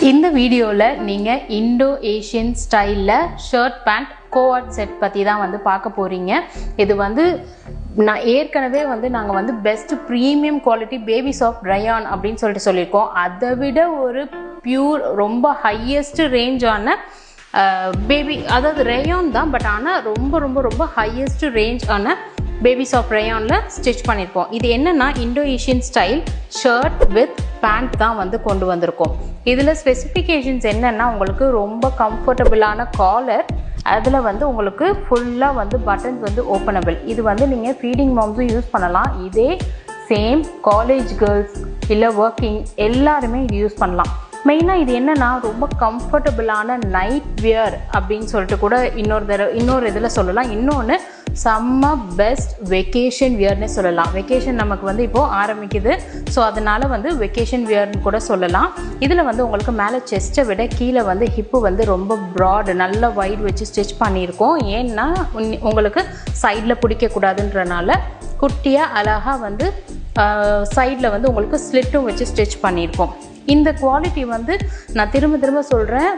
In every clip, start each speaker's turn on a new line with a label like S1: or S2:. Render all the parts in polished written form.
S1: இந்த வீடியோல நீங்க இண்டோ ஏஷியன் ஸ்டைல்ல ஷர்ட் பேண்ட் கோஆர்ட் செட் பத்தி தான் வந்து பார்க்க போறீங்க. இது வந்து நான் ஏற்கனவே வந்து நாங்கள் வந்து best premium quality baby soft rayon அப்படின்னு சொல்லியிருக்கோம். அதை விட ஒரு பியூர் ரொம்ப ஹையஸ்ட் ரேஞ்சான பேபி, அதாவது ரயான் தான், பட் ஆனால் ரொம்ப ரொம்ப ரொம்ப ஹையஸ்ட் ரேஞ்ச் ஆன பேபி சாஃப்ட் ரயானில் ஸ்டிச் பண்ணியிருக்கோம். இது என்னென்னா Indo Asian style shirt with pant தான் வந்து கொண்டு வந்திருக்கோம். இதில் ஸ்பெசிஃபிகேஷன்ஸ் என்னென்னா உங்களுக்கு ரொம்ப கம்ஃபர்டபுளான காலர், அதில் வந்து உங்களுக்கு ஃபுல்லாக வந்து பட்டன்ஸ் வந்து ஓப்பனபிள். இது வந்து நீங்கள் ஃபீடிங் மாம்ஸும் யூஸ் பண்ணலாம். இதே சேம் காலேஜ் கேர்ள்ஸ் இல்லை ஒர்க்கிங் எல்லாருமே இது யூஸ் பண்ணலாம். மெயினாக இது என்னென்னா ரொம்ப கம்ஃபர்டபுளான நைட் வியர் அப்படின்னு சொல்லிட்டு கூட இன்னொரு இதில் சொல்லலாம். இன்னொன்று செம்ம பெஸ்ட் வெக்கேஷன் வியர்னே சொல்லலாம். வெக்கேஷன் நமக்கு வந்து இப்போது ஆரம்பிக்குது, ஸோ அதனால் வந்து வெக்கேஷன் வியர்னு கூட சொல்லலாம். இதில் வந்து உங்களுக்கு மேலே செஸ்ட்டை விட கீழே வந்து ஹிப்பு வந்து ரொம்ப ப்ராடு, நல்ல வைட் வச்சு ஸ்டிச் பண்ணியிருக்கோம். ஏன்னா உங்களுக்கு சைடில் பிடிக்கக்கூடாதுன்றனால குட்டியாக அழகாக வந்து சைடில் வந்து உங்களுக்கு ஸ்லிட்டும் வச்சு ஸ்டிச் பண்ணியிருக்கோம். இந்த குவாலிட்டி வந்து நான் திரும்ப சொல்கிறேன்,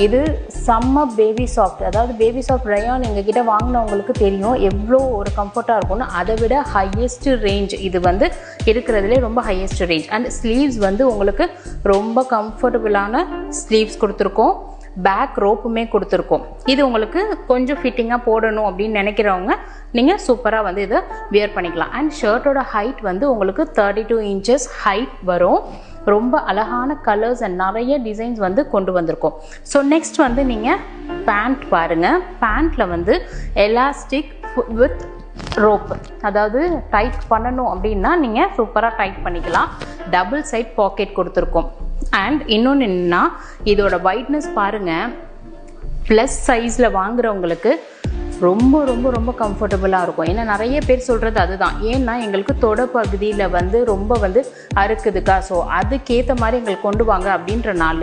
S1: இது செம்ம பேபி சாஃப்ட். அதாவது பேபி சாஃப்ட் ரயான் எங்ககிட்ட வாங்கினவங்களுக்கு தெரியும் எவ்வளோ ஒரு கம்ஃபர்ட்டாக இருக்கும்னு. அதை விட ஹையஸ்ட் ரேஞ்ச் இது வந்து இருக்கிறதுலே ரொம்ப ஹையஸ்ட் ரேஞ்ச். அண்ட் ஸ்லீவ்ஸ் வந்து உங்களுக்கு ரொம்ப கம்ஃபர்டபுளான ஸ்லீவ்ஸ் கொடுத்துருக்கோம். பேக் ரோப்புமே கொடுத்துருக்கோம். இது உங்களுக்கு கொஞ்சம் ஃபிட்டிங்காக போடணும் அப்படின்னு நினைக்கிறவங்க நீங்கள் சூப்பராக வந்து இதை வியர் பண்ணிக்கலாம். அண்ட் ஷர்ட்டோட ஹைட் வந்து உங்களுக்கு 32 இன்ச்சஸ் ஹைட் வரும். ரொம்ப அழகான கலர்ஸ் அண்ட் நிறைய டிசைன்ஸ் வந்து கொண்டு வந்திருக்கோம். ஸோ நெக்ஸ்ட் வந்து நீங்கள் பேண்ட் பாருங்கள். பேண்ட்டில் வந்து எலாஸ்டிக் வித் ரோப், அதாவது டைட் பண்ணணும் அப்படின்னா நீங்கள் சூப்பராக டைட் பண்ணிக்கலாம். டபுள் சைட் பாக்கெட் கொடுத்துருக்கோம். அண்ட் இன்னொன்று என்னன்னா இதோட ஒயிட்னஸ் பாருங்கள், ப்ளஸ் சைஸில் வாங்குறவங்களுக்கு ரொம்ப ரொம்ப ரொம்ப கம்ஃபர்டபுளாக இருக்கும். ஏன்னா நிறைய பேர் சொல்கிறது அதுதான், ஏன்னா எங்களுக்கு தொட பகுதியில் வந்து ரொம்ப வந்து அறுக்குதுக்கா, ஸோ அதுக்கேற்ற மாதிரி எங்களுக்கு கொண்டு வாங்க அப்படின்றனால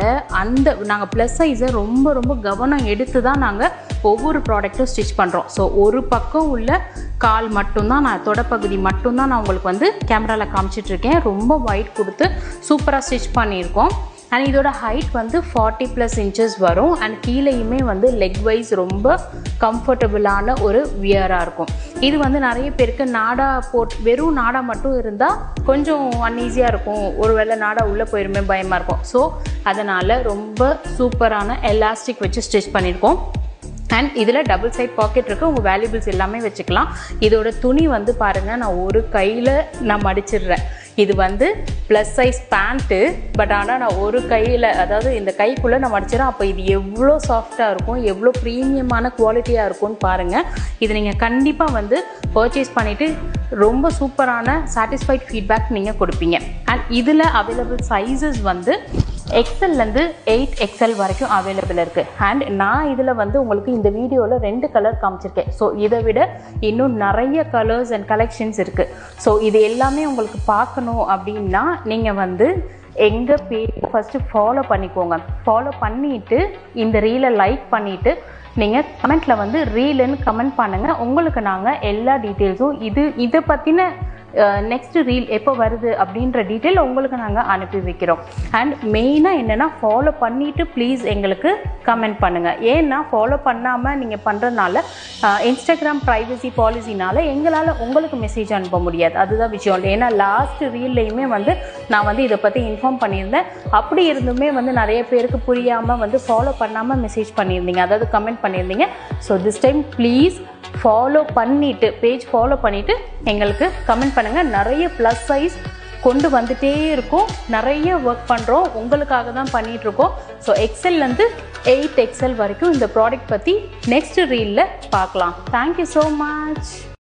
S1: நாங்கள் ப்ளஸ் சைஸை ரொம்ப ரொம்ப கவனம் எடுத்து தான் நாங்கள் ஒவ்வொரு ப்ராடக்ட்டும் ஸ்டிச் பண்ணுறோம். ஸோ ஒரு பக்கம் உள்ள கால் மட்டும்தான், நான் தொடப்பகுதி மட்டும்தான் நான் உங்களுக்கு வந்து கேமராவில் காமிச்சிட்ருக்கேன். ரொம்ப ஒயிட் கொடுத்து சூப்பராக ஸ்டிச் பண்ணியிருக்கோம். அண்ட் இதோட ஹைட் வந்து 40+ இன்ச்சஸ் வரும். அண்ட் கீழேயுமே வந்து லெக் வைஸ் ரொம்ப கம்ஃபர்டபுளான ஒரு வியராக இருக்கும். இது வந்து நிறைய பேருக்கு நாடா வெறும் நாடா மட்டும் இருந்தால் கொஞ்சம் அன்ஈஸியாக இருக்கும், ஒருவேளை நாடா உள்ளே போயிருமே பயமாக இருக்கும். ஸோ அதனால் ரொம்ப சூப்பரான எலாஸ்டிக் வச்சு ஸ்டிச் பண்ணியிருக்கோம். அண்ட் இதில் டபுள் சைட் பாக்கெட் இருக்குது, உங்கள் வேல்யூபிள்ஸ் எல்லாமே வச்சுக்கலாம். இதோட துணி வந்து பாருங்கள், நான் ஒரு கையில் நான் மடிச்சிடுறேன். இது வந்து ப்ளஸ் சைஸ் பேண்ட்டு, பட் ஆனால் நான் ஒரு கையில், அதாவது இந்த கைக்குள்ளே நான் மடிச்சிடறேன். அப்போ இது எவ்வளோ சாஃப்டாக இருக்கும், எவ்வளோ ப்ரீமியமான குவாலிட்டியாக இருக்கும்னு பாருங்கள். இது நீங்கள் கண்டிப்பாக வந்து பர்ச்சேஸ் பண்ணிவிட்டு ரொம்ப சூப்பரான சாட்டிஸ்ஃபைட் ஃபீட்பேக் நீங்கள் கொடுப்பீங்க. அண்ட் இதில் அவைலபிள் சைஸஸ் வந்து XLலேருந்து 8XL வரைக்கும் அவைலபிள் இருக்குது. அண்ட் நான் இதில் வந்து உங்களுக்கு இந்த வீடியோவில் 2 கலர் காமிச்சிருக்கேன். ஸோ இதை விட இன்னும் நிறைய கலர்ஸ் அண்ட் கலெக்ஷன்ஸ் இருக்குது. ஸோ இது எல்லாமே உங்களுக்கு பார்க்கணும் அப்படின்னா நீங்கள் வந்து எங்கள் பேஜ் ஃபஸ்ட்டு ஃபாலோ பண்ணிக்கோங்க. ஃபாலோ பண்ணிவிட்டு இந்த ரீலை லைக் பண்ணிவிட்டு நீங்கள் கமெண்ட்டில் வந்து ரீலுன்னு கமெண்ட் பண்ணுங்கள். உங்களுக்கு நாங்கள் எல்லா டீட்டெயில்ஸும் இதை பற்றின நெக்ஸ்ட் ரீல் எப்போ வருது அப்படின்ற டீட்டெயில் உங்களுக்கு நாங்கள் அனுப்பி வைக்கிறோம். அண்ட் மெயினாக என்னென்னா ஃபாலோ பண்ணிவிட்டு ப்ளீஸ் எங்களுக்கு கமெண்ட் பண்ணுங்கள். ஏன்னா ஃபாலோ பண்ணாமல் நீங்கள் பண்ணுறதுனால இன்ஸ்டாகிராம் ப்ரைவசி பாலிசினால் எங்களால் உங்களுக்கு மெசேஜ் அனுப்ப முடியாது. அதுதான் விஷயம். ஏன்னா லாஸ்ட் ரீல்லையுமே வந்து நான் வந்து இதை பற்றி இன்ஃபார்ம் பண்ணியிருந்தேன். அப்படி இருந்துமே வந்து நிறைய பேருக்கு புரியாமல் வந்து ஃபாலோ பண்ணாமல் மெசேஜ் பண்ணியிருந்தீங்க, அதாவது கமெண்ட் பண்ணியிருந்தீங்க. So this time please follow பண்ணிவிட்டு, பேஜ் ஃபாலோ பண்ணிவிட்டு எங்களுக்கு கமெண்ட் பண்ணுங்கள். நிறைய ப்ளஸ் சைஸ் கொண்டு வந்துகிட்டே இருக்கும், நிறைய ஒர்க் பண்ணுறோம், உங்களுக்காக தான் பண்ணிகிட்ருக்கோம். ஸோ XLலேருந்து 8XL வரைக்கும் இந்த ப்ராடக்ட் பற்றி நெக்ஸ்ட் ரீலில் பார்க்கலாம். Thank you so much.